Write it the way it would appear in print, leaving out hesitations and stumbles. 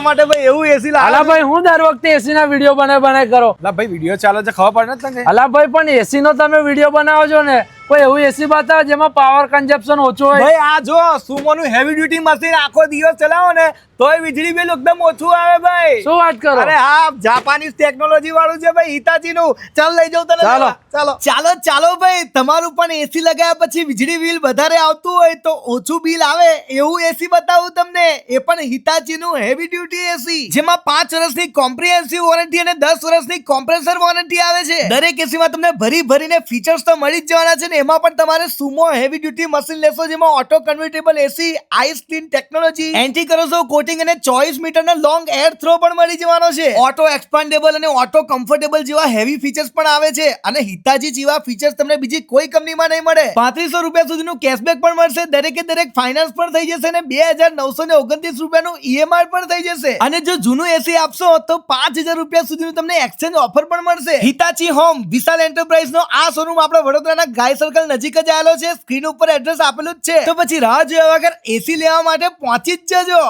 માટે ભાઈ એવું એસી અલા ભાઈ હું દર વખતે એસી ના વિડીયો બનાય કરો. અલા ભાઈ વિડીયો ચાલે છે ખબર પડે ને તને? અલા ભાઈ પણ એસી નો તમે વિડીયો બનાવો છો ને, કોઈ એવું એસી બતાવો જેમાં પાવર કન્ઝપ્શન ઓછું હોય. ભાઈ આ જો સુમો નું હેવી ડ્યુટી મશીન આખો દિવસ ચલાવો ને તોય વીજળી બિલ એકદમ ઓછું આવે ભાઈ. શું વાત કરો? અરે હા, જાપાનીઝ ટેકનોલોજી વાળું છે ભાઈ, હિતાચી નું. ચાલ લઈ જાઉં તને. ચાલો. ચાલો ચાલો ભાઈ, તમારું પણ એસી લગાવ્યા પછી વીજળી બિલ વધારે આવતું હોય તો ઓછું બિલ આવે એવું એસી બતાવું તમને. એ પણ હિતાચી નું હેવી ડ્યુટી એસી, જેમાં 5 વર્ષની કોમ્પ્રિહેન્સિવ વોરંટી અને 10 વર્ષની કોમ્પ્રેસર વોરંટી આવે છે. દરેક એસી માં તમને ભરીને ફીચર્સ તો મળી જ જવાના છે ને એમાં પણ તમારે સુમો હેવી ડ્યુટી મશીન લેશો જેમાં auto convertible AC, ice clean technology, anti corrosion coating અને 24 મીટરનો લોંગ એર થ્રો પણ મળી જવાનો છે. ઓટો એક્સપાન્ડેબલ અને ઓટો કમ્ફર્ટેબલ જેવા હેવી ફીચર્સ પણ આવે છે અને હિતાચી જેવા ફીચર્સ તમને બીજી કોઈ કંપનીમાં નહીં મળે. 3500 રૂપિયા સુધીનું કેશબેક પણ મળશે, દરેકે દરેક ફાઇનાન્સ પણ થઈ જશે અને 2929 રૂપિયાનું ઈએમઆઈ પણ થઈ જશે. અને જો જૂનું એસી આપશો તો 5000 રૂપિયા સુધીનું તમને એક્સચેન્જ ઓફર પણ મળશે. હિતાચી હોમ વિશાલ એન્ટરપ્રાઇઝ નો આ શોરૂમ આપણા વડોદરાના ગાય સર્કલ નજીક જ આવેલો છે. સ્ક્રીન ઉપર એડ્રેસ આપેલું જ છે. તો પછી રાહ જોયા વગર એસી લેવા માટે પહોંચી જ જજો.